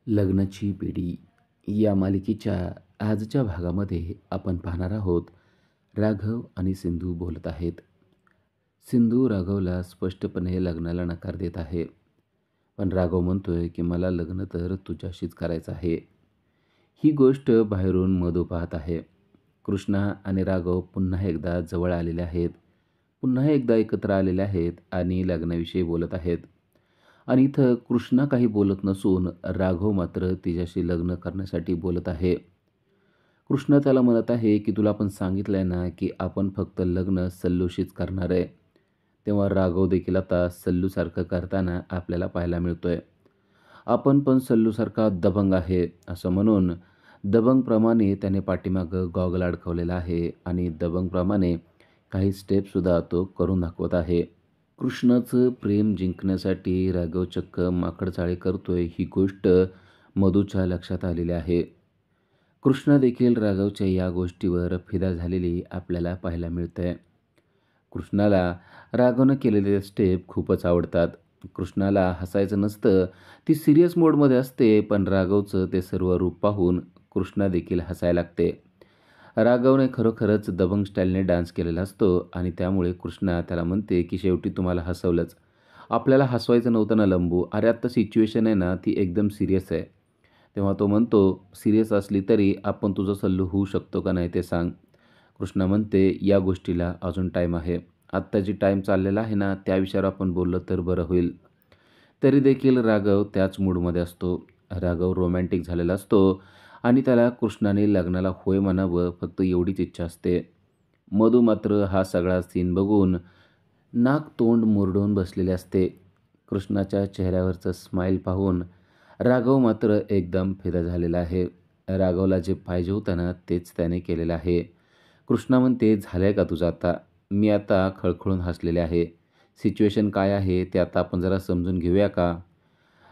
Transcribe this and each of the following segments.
लग्नाची बेडी या मालिकेच्या आजच्या भागामध्ये आपण पाहणार आहोत. राघव आणि सिंधू बोलत आहेत. सिंधू राघवला स्पष्टपणे लग्नाला नकार देत आहे. पण राघव म्हणतोय की मला लग्न तर तुझ्याशीच करायचं आहे. ही गोष्ट बाहेरून मधू पाहत आहे. कृष्णा आणि राघव पुन्हा एकदा जवळ आलेले आहेत. पुन्हा एकदा एकत्र आलेले आहेत आणि लग्नाविषयी बोलत आहेत. आणि इथं कृष्णा काही बोलत नसून राघव मात्र तिच्याशी लग्न करण्यासाठी बोलत आहे. कृष्णा त्याला म्हणत आहे की तुला पण सांगितलंय ना की आपण फक्त लग्न सल्लूशीच करणार आहे. तेव्हा राघव देखील आता सल्लूसारखं करताना आपल्याला पाहायला मिळतोय. आपण पण सल्लूसारखा दबंग आहे असं म्हणून दबंगप्रमाणे त्याने पाठीमागं गॉगल अडकवलेला आहे आणि दबंगप्रमाणे काही स्टेपसुद्धा तो करून दाखवत आहे. कृष्णाचं प्रेम जिंकण्यासाठी राघव चक्क माकडचाळे करतोय ही गोष्ट मधूच्या लक्षात आलेली आहे. कृष्णा देखील राघवच्या या गोष्टीवर फिदा झालेली आपल्याला पाहायला मिळतंय. कृष्णाला राघवनं केलेले स्टेप खूपच आवडतात. कृष्णाला हसायचं नसतं, ती सिरियस मोडमध्ये असते, पण राघवचं ते सर्व रूप पाहून कृष्णा देखील हसायला लागते. राघवने खरोखरच दबंग स्टाईलने डान्स केलेला असतो आणि त्यामुळे कृष्णा त्याला म्हणते की शेवटी तुम्हाला हसवलंच. आपल्याला हसवायचं नव्हतं ना लंबू, अरे आत्ता सिच्युएशन आहे ना ती एकदम सिरियस आहे. तेव्हा तो म्हणतो सिरियस असली तरी आपण तुझं सल्लू होऊ शकतो का नाही ते सांग. कृष्णा म्हणते या गोष्टीला अजून टाईम आहे. आत्ता जी टाईम चाललेला आहे ना त्या विषयावर आपण बोललं तर बरं होईल. तरी देखील राघव त्याच मूडमध्ये असतो. राघव रोमॅन्टिक झालेला असतो आणि त्याला कृष्णाने लग्नाला होय म्हणावं फक्त एवढीच इच्छा असते. मधू मात्र हा सगळा सीन बघून नाक तोंड मुरडून बसलेले असते. कृष्णाच्या चेहऱ्यावरचं स्माईल पाहून राघव मात्र एकदम फिदा झालेला आहे. राघवला जे पाहिजे होतं ना तेच त्याने केलेलं आहे. कृष्णा म्हणते झालं आहे का तुझं आता? मी आता खळखळून हसलेले आहे. सिच्युएशन काय आहे ते आता आपण जरा समजून घेऊया का?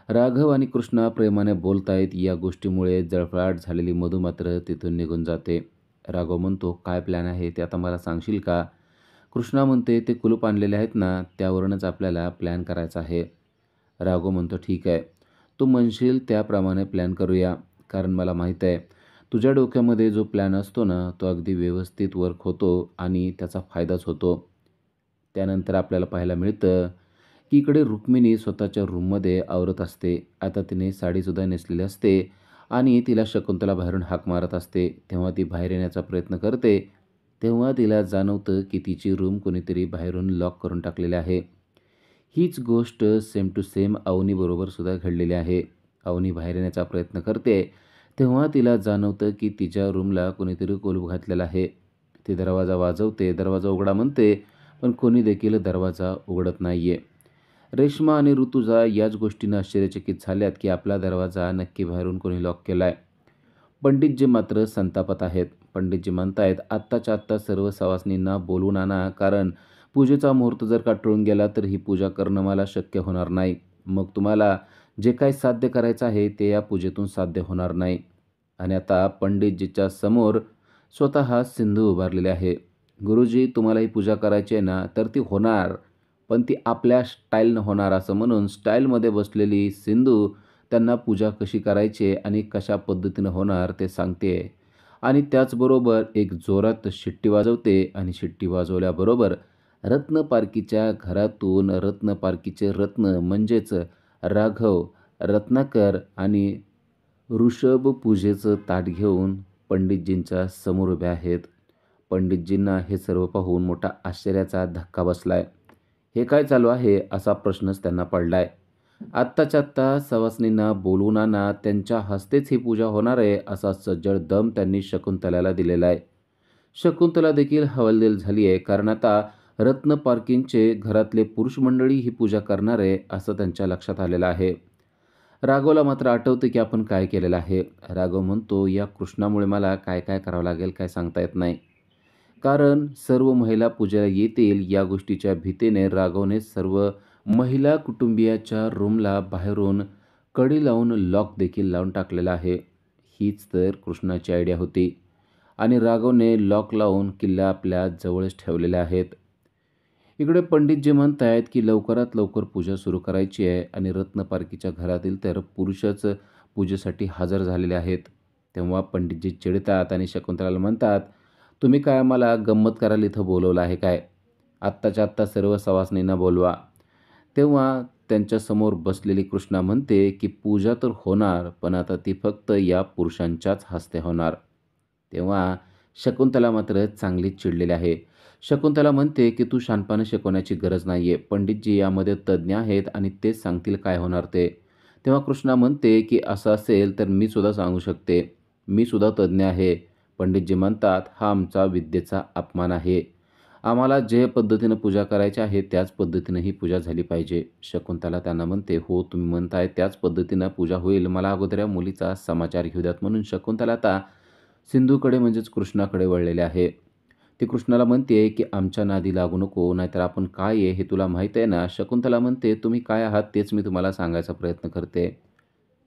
राघव आणि कृष्णा प्रेमाने बोलतायत या गोष्टीमुळे जळफळाट झालेली मधू मात्र तिथून निघून जाते. राघव म्हणतो काय प्लॅन आहे ते आता मला सांगशील का? कृष्णा म्हणते ते कुलूप आणलेले आहेत ना त्यावरूनच आपल्याला प्लॅन करायचा आहे. राघव म्हणतो ठीक आहे. तू म्हणशील त्याप्रमाणे प्लॅन करूया. कारण मला माहीत आहे तुझ्या डोक्यामध्ये जो प्लॅन असतो ना तो अगदी व्यवस्थित वर्क होतो आणि त्याचा फायदाच होतो. त्यानंतर आपल्याला पाहायला मिळतं की इकडे रुक्मिणी स्वतःच्या रूममध्ये आवरत असते. आता तिने साडीसुद्धा नेसलेली असते आणि तिला शकुंतला बाहेरून हाक मारत असते. तेव्हा ती बाहेर येण्याचा प्रयत्न करते. तेव्हा तिला जाणवतं की तिची रूम कोणीतरी बाहेरून लॉक करून टाकलेली आहे. हीच गोष्ट सेम टू सेम अवनीबरोबर सुद्धा घडलेली आहे. अवनी बाहेर येण्याचा प्रयत्न करते. तेव्हा तिला जाणवतं की तिच्या रूमला कोणीतरी कुलूप घातलेला आहे. ती दरवाजा वाजवते, दरवाजा उघडा म्हणते, पण कोणी देखील दरवाजा उघडत नाहीये. रेश्मा आणि ऋतुजा याच गोष्टीनं आश्चर्यचकित झाल्यात की आपला दरवाजा नक्की बाहेरून कोणी लॉक केलाय. पंडितजी मात्र संतापात आहेत. पंडितजी म्हणतायत आत्ताच्या आत्ता सर्व सवासनींना बोलवून आणा, कारण पूजेचा मुहूर्त जर का टळून गेला तर ही पूजा करणं मला शक्य होणार नाही. मग तुम्हाला जे काही साध्य करायचं आहे ते या पूजेतून साध्य होणार नाही. आणि आता पंडितजीच्या समोर स्वतः सिंधू उभारलेले आहे. गुरुजी तुम्हाला ही पूजा करायची आहे ना तर ती होणार, पण ती आपल्या स्टाईलनं होणार असं म्हणून स्टाईलमध्ये बसलेली सिंधू त्यांना पूजा कशी करायची आणि कशा पद्धतीनं होणार ते सांगते. आणि त्याचबरोबर एक जोरात शिट्टी वाजवते आणि शिट्टी वाजवल्याबरोबर रत्नपारखीच्या घरातून रत्नपारखीचे रत्न म्हणजेच राघव, रत्नाकर आणि ऋषभ पूजेचं ताट घेऊन पंडितजींच्या समोर उभे आहेत. पंडितजींना हे सर्व पाहून मोठा आश्चर्याचा धक्का बसलाय. हे काय चालू आहे असा प्रश्नच त्यांना पडलाय. आत्ताच्या आत्ता सवासनींना बोलवून आणा, त्यांच्या हस्तेच ही पूजा होणार आहे असा सज्जड दम त्यांनी शकुंतलाला दिलेला आहे. शकुंतला देखील हवालदिल झाली आहे, कारण आता रत्नपारखींचे घरातले पुरुष मंडळी ही पूजा करणार आहे असं त्यांच्या लक्षात आलेलं आहे. राघवला मात्र आठवतं की आपण काय केलेलं आहे. राघव म्हणतो या कृष्णामुळे मला काय काय करावं लागेल काय सांगता येत नाही. कारण सर्व महिला पूजेला येतील या गोष्टीच्या भीतीने राघवने सर्व महिला कुटुंबियाच्या रूमला बाहेरून कडी लावून लॉक देखील लावून टाकलेला आहे. हीच तर कृष्णाची आयडिया होती आणि राघवने लॉक लावून किल्ला आपल्या जवळच ठेवलेल्या आहेत. इकडे पंडितजी म्हणतायत की लवकरात लवकर पूजा सुरू करायची आहे आणि रत्नपारखीच्या घरातील तर पुरुषच पूजेसाठी हजर झालेले आहेत. तेव्हा पंडितजी चिडतात आणि शकुंतलाला म्हणतात, "तुम्ही काय मला गंमत करायला इथं बोलवलं आहे काय? आत्ताच्या आत्ता सर्व सवासणींना बोलवा." तेव्हा त्यांच्यासमोर बसलेली कृष्णा म्हणते, की "पूजा तर होणार, पण आता ती फक्त या पुरुषांच्याच हस्ते होणार." तेव्हा शकुंतला मात्र चांगलीच चिडलेली आहे. शकुंतला म्हणते, की "तू शहाणपणा शिकवण्याची गरज नाहीये. पंडितजी यामध्ये तज्ज्ञ आहेत आणि तेच सांगतील काय होणार ते." तेव्हा कृष्णा म्हणते, की "असं असेल तर मी सुद्धा सांगू शकते. मी सुद्धा तज्ज्ञ आहे." पंडितजी म्हणतात, "हा आमचा विद्येचा अपमान आहे. आम्हाला जे पद्धतीनं पूजा करायची आहे त्याच पद्धतीनं ही पूजा झाली पाहिजे." शकुंतला त्यांना म्हणते, "हो, तुम्ही म्हणताय त्याच पद्धतीनं पूजा होईल. मला अगोदर या मुलीचा समाचार घेऊ द्यात." म्हणून शकुंतला आता सिंधूकडे म्हणजेच कृष्णाकडे वळलेले आहे. ती कृष्णाला म्हणते, की "आमच्या नादी लागू नको, नाहीतर आपण काय आहे हे तुला माहीत आहे ना?" शकुंतला म्हणते, "तुम्ही काय आहात तेच मी तुम्हाला सांगायचा प्रयत्न करते.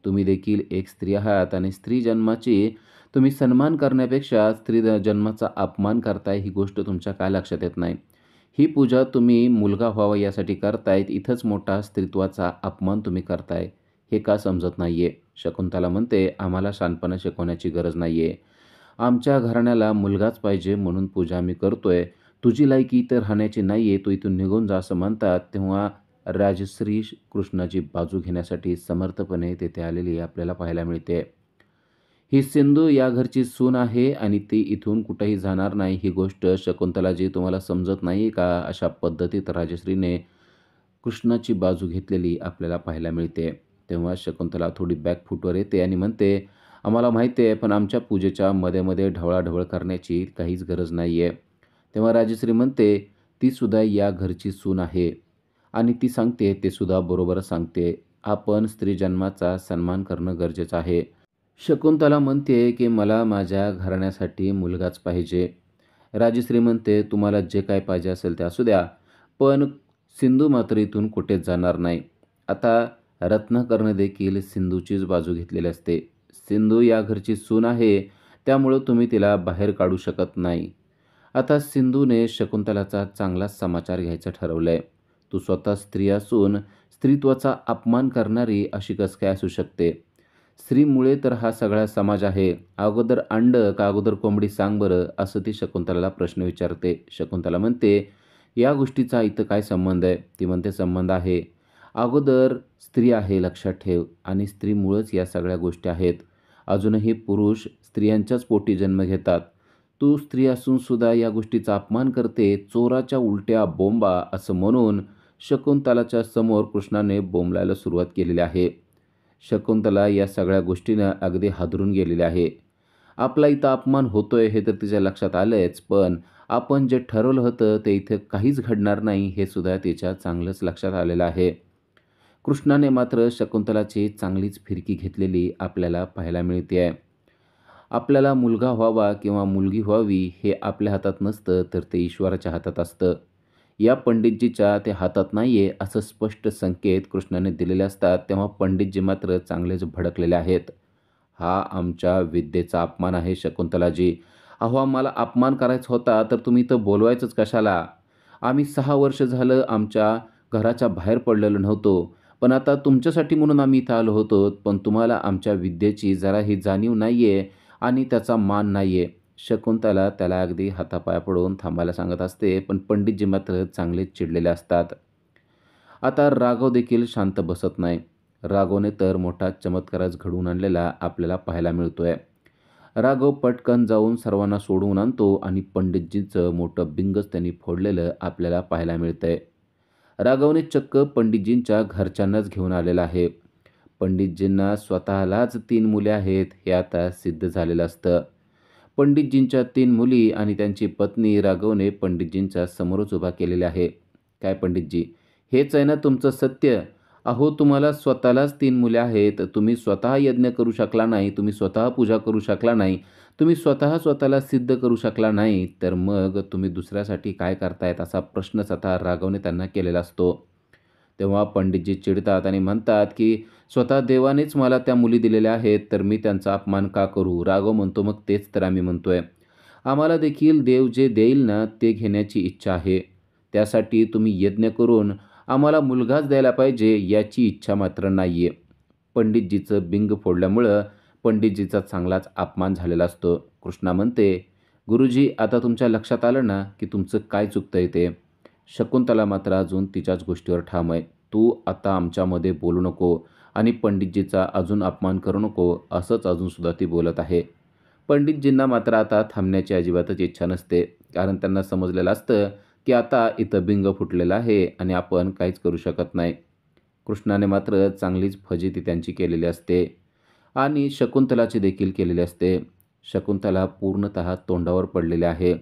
तुम्ही देखील एक स्त्री आहात आणि स्त्री जन्माची तुम्ही सन्मान करण्यापेक्षा स्त्री जन्माचा अपमान करताय ही गोष्ट तुमच्या काय लक्षात येत नाही? ही पूजा तुम्ही मुलगा व्हावा यासाठी करतायत, इथंच मोठा स्त्रीत्वाचा अपमान तुम्ही करताय. हे का समजत नाहीये?" शकुंतला म्हणते, "आम्हाला शहाणपणा शिकवण्याची गरज नाहीये. आमच्या घराण्याला मुलगाच पाहिजे म्हणून पूजा आम्ही करतोय. तुझी लायकी इथं राहण्याची नाहीये, तू इथून निघून जा." असं म्हणतात. तेव्हा राजश्री कृष्णाची बाजू घेण्यासाठी समर्थपणे तेथे आलेली आपल्याला पाहायला मिळते. ही सिंधू या घरची सून आहे आणि ती इथून कुठेही जाणार नाही. ही गोष्ट शकुंतलाजी तुम्हाला समजत नाही का? अशा पद्धतीत राजश्रीने कृष्णाची बाजू घेतलेली आपल्याला पाहायला मिळते. तेव्हा शकुंतला थोडी बॅकफूटवर येते आणि म्हणते, "आम्हाला माहिती आहे, पण आमच्या पूजेच्या मध्ये-मध्ये ढवळाढवळ करण्याची काहीच गरज नाही आहे." तेव्हा राजश्री म्हणते, "ती सुद्धा या घरची सून आहे आणि ती सांगते ते सुद्धा बरोबरच सांगते. आपण स्त्री जन्माचा सन्मान करणं गरजेचं आहे." शकुंतला म्हणते, की "मला माझ्या घराण्यासाठी मुलगाच पाहिजे." राजश्री म्हणते, "तुम्हाला जे काही पाहिजे असेल ते असू द्या, पण सिंधू मात्र इथून कुठेच जाणार नाही." आता रत्नाकरनं देखील सिंधूचीच बाजू घेतलेली असते. सिंधू या घरची सून आहे, त्यामुळं तुम्ही तिला बाहेर काढू शकत नाही. आता सिंधूने शकुंतलाचा चांगलाच समाचार घ्यायचं ठरवलंय. "तू स्वतः स्त्री असून स्त्रीत्वाचा अपमान करणारी अशी कसं काय असू शकते? स्त्रीमुळे तर हा सगळा समाज आहे. अगोदर अंडं का अगोदर कोंबडी सांग बरं?" असं ती शकुंतलाला प्रश्न विचारते. शकुंतला म्हणते, "या गोष्टीचा इथं काय संबंध आहे?" ती म्हणते, "संबंध आहे. अगोदर स्त्री आहे लक्षात ठेव आणि स्त्रीमुळंच या सगळ्या गोष्टी आहेत. अजूनही पुरुष स्त्रियांच्याच पोटी जन्म घेतात. तू स्त्री असून सुद्धा या गोष्टीचा अपमान करते. चोराच्या उलट्या बोंबा." असं म्हणून शकुंतलाच्या समोर कृष्णाने बोंबलायला सुरुवात केलेली आहे. शकुंतला या सगळ्या गोष्टीनं अगदी हादरून गेलेली आहे. आपला इथं अपमान होतोय हे तर तिच्या लक्षात आलंच, पण आपण जे ठरवलं होतं ते इथे काहीच घडणार नाही हे सुद्धा तिच्या चांगलंच लक्षात आलेलं आहे. कृष्णाने मात्र शकुंतलाची चांगलीच फिरकी घेतलेली आपल्याला पाहायला मिळतेय. आपल्याला मुलगा व्हावा किंवा मुलगी व्हावी हे आपल्या हातात नसतं, तर ते ईश्वराच्या हातात असतं. या पंडितजीच्या ते हातात नाहीये असं स्पष्ट संकेत कृष्णाने दिलेले असतात. तेव्हा पंडितजी मात्र चांगलेच भडकलेले आहेत. "हा आमच्या विद्येचा अपमान आहे शकुंतलाजी. अहो, आम्हाला अपमान करायचा होता तर तुम्ही इथं बोलवायचंच कशाला? आम्ही 6 वर्ष झालं आमच्या घराच्या बाहेर पडलेलो नव्हतो. पण आता तुमच्यासाठी म्हणून आम्ही इथं आलो होतो. पण तुम्हाला आमच्या विद्येची जराही जाणीव नाहीये आणि त्याचा मान नाहीये." शकुंतला त्याला अगदी हातापाया पडून थांबायला सांगत असते, पण पंडितजी मात्र चांगलेच चिडलेले असतात. आता राघव देखील शांत बसत नाही. राघवने तर मोठा चमत्कारच घडवून आणलेला आपल्याला पाहायला मिळतोय. राघव पटकन जाऊन सर्वांना सोडवून आणतो आणि पंडितजींचं मोठं बिंगच त्यांनी फोडलेलं आपल्याला पाहायला मिळतंय. राघवने चक्क पंडितजींच्या घरच्यांनाच घेऊन आलेला आहे. पंडितजींना स्वतःलाच 3 मुले आहेत हे आता सिद्ध झालेलं असतं. पंडितजींच्या 3 मुली आणि त्यांची पत्नी राघवने पंडितजींच्या समोरच उभा केलेल्या आहे. "काय पंडितजी, हेच आहे ना तुमचं सत्य? अहो, तुम्हाला स्वतःलाच 3 मुले आहेत. तुम्ही स्वतः यज्ञ करू शकला नाही, तुम्ही स्वतः पूजा करू शकला नाही, तुम्ही स्वतः स्वतःला सिद्ध करू शकला नाही, तर मग तुम्ही दुसऱ्यासाठी काय करतायत?" असा प्रश्नच आता राघवने त्यांना केलेला असतो. तेव्हा पंडितजी चिडतात आणि म्हणतात, की "स्वतः देवानेच मला त्या मुली दिलेल्या आहेत, तर मी त्यांचा अपमान का करू?" राघव म्हणतो, "मग तेच तर आम्ही म्हणतोय. आम्हाला देखील देव जे देईल ना, ते घेण्याची इच्छा आहे. त्यासाठी तुम्ही यज्ञ करून आम्हाला मुलगाच द्यायला पाहिजे याची इच्छा मात्र नाहीये." पंडितजीचं बिंग फोडल्यामुळं पंडितजीचा चांगलाच अपमान झालेला असतो. कृष्णा म्हणते, "गुरुजी, आता तुमच्या लक्षात आलं ना की तुमचं काय चुकतंय ते." शकुंतला मात्र अजून तिच्याच गोष्टीवर ठाम आहे. "तू आता आमच्यामध्ये बोलू नको आणि पंडितजीचा अजून अपमान करू नको," असंच अजूनसुद्धा ती बोलत आहे. पंडितजींना मात्र आता थांबण्याची अजिबातच इच्छा नसते. कारण त्यांना समजलेलं असतं की आता इथं बिंग फुटलेलं आहे आणि आपण काहीच करू शकत नाही. कृष्णाने मात्र चांगलीच फजिती त्यांची केलेली असते आणि शकुंतलाची देखील केलेली असते. शकुंतला पूर्णतः तोंडावर पडलेली आहे.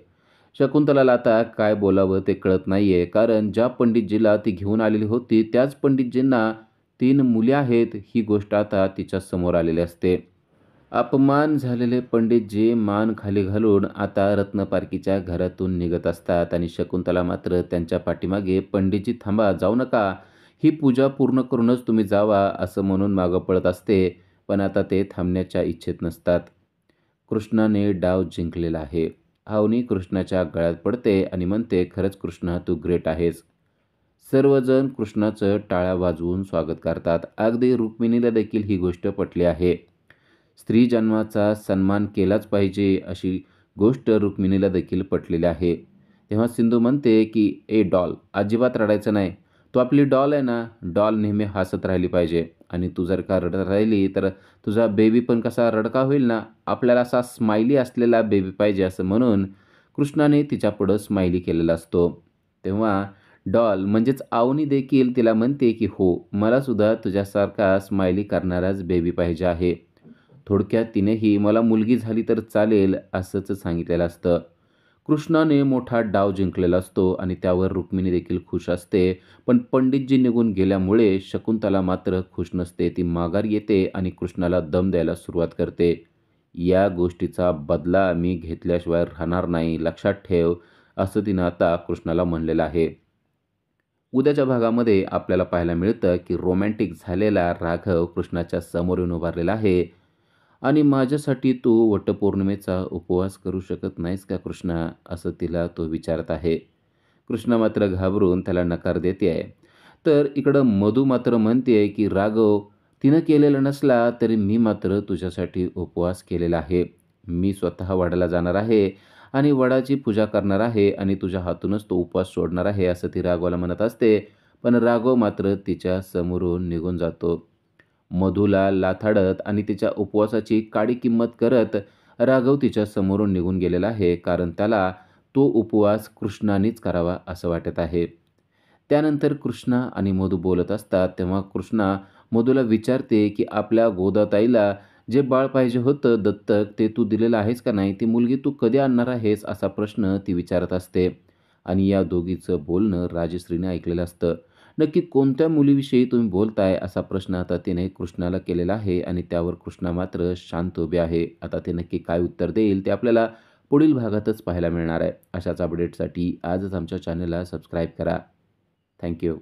शकुंतलाला आता काय बोलावं ते कळत नाहीये. कारण ज्या पंडितजीला ती घेऊन आलेली होती त्याच पंडितजींना 3 मुले आहेत ही गोष्ट आता तिच्या समोर आलेली असते. अपमान झालेले पंडितजी मान खाली घालून आता रत्नपारखीच्या घरातून निघत असतात आणि शकुंतला मात्र त्यांच्या पाठीमागे, "पंडितजी थांबा, जाऊ नका. ही पूजा पूर्ण करूनच तुम्ही जावा," असं म्हणून मागं पळत असते. पण आता ते थांबण्याच्या इच्छेत नसतात. कृष्णाने डाव जिंकलेला आहे. अवनी कृष्णाच्या गळ्यात पडते आणि म्हणते, "खरंच कृष्णा, तू ग्रेट आहेस." सर्वजण कृष्णाचं टाळ्या वाजवून स्वागत करतात. अगदी रुक्मिणीला देखील ही गोष्ट पटली आहे. स्त्री जन्माचा सन्मान केलाच पाहिजे अशी गोष्ट रुक्मिणीला देखील पटलेली आहे. तेव्हा सिंधू म्हणते की, "ए डॉल, अजिबात रडायचं नाही. तू आपली डॉल आहे ना, डॉल नेहमी हसत राहिली पाहिजे आणि तू जर का रडत राहिली तर तुझा बेबी पण कसा रडका होईल ना. आपल्याला असा स्माइली असलेला बेबी पाहिजे." असं म्हणून कृष्णाने तिच्यापुढं स्माइली केलेला असतो. तेव्हा डॉल म्हणजेच अवनी देखील तिला म्हणते की, "हो, मलासुद्धा तुझ्यासारखा स्माइली करणाराच बेबी पाहिजे आहे." थोडक्यात तिनेही "मला मुलगी झाली तर चालेल," असंच सांगितलेलं असतं. कृष्णाने मोठा डाव जिंकलेला असतो आणि त्यावर रुक्मिणी देखील खुश असते. पण पंडितजी निघून गेल्यामुळे शकुंतला मात्र खुश नसते. ती माघार येते आणि कृष्णाला दम द्यायला सुरुवात करते. "या गोष्टीचा बदला मी घेतल्याशिवाय राहणार नाही, लक्षात ठेव," असं तिनं आता कृष्णाला म्हणलेलं आहे. उद्याच्या भागामध्ये आपल्याला पाहायला मिळतं की रोमॅन्टिक झालेला राघव कृष्णाच्या समोर येऊन उभारलेला आहे आणि "माझ्यासाठी तू वटपौर्णिमेचा उपवास करू शकत नाहीस का कृष्णा?" असं तिला तो विचारत आहे. कृष्णा मात्र घाबरून त्याला नकार देते आहे. तर इकडं मधू मात्र म्हणते की, "राघव, तिनं केलेलं नसला तरी मी मात्र तुझ्यासाठी उपवास केलेला आहे. मी स्वतः वडाला जाणार आहे आणि वडाची पूजा करणार आहे आणि तुझ्या हातूनच तो उपवास सोडणार आहे," असं ती राघवाला म्हणत असते. पण राघव मात्र तिच्या समोरून निघून जातो. मधूला लाथाडत आणि तिच्या उपवासाची काडी किंमत करत राघव तिच्या समोरून निघून गेलेला आहे. कारण त्याला तो उपवास कृष्णानेच करावा असं वाटत आहे. त्यानंतर कृष्णा आणि मधू बोलत असतात. तेव्हा कृष्णा मधूला विचारते की, "आपल्या गोदाताईला जे बाळ पाहिजे होतं दत्तक, ते तू दिलेलं आहेस का नाही? ती मुलगी तू कधी आणणार आहेस?" असा प्रश्न ती विचारत असते. आणि या दोघीचं बोलणं राजश्रीने ऐकलेलं असतं. "नक्की कोणत्या मुलीविषयी तुम्ही बोलताय?" असा प्रश्न आता तिने कृष्णाला केलेला आहे आणि त्यावर कृष्णा मात्र शांत उभे आहे. आता ते नक्की काय उत्तर देईल ते आपल्याला पुढील भागातच पाहायला मिळणार आहे. अशाच अपडेटसाठी आजच आमच्या चॅनलला सबस्क्राईब करा. Thank you.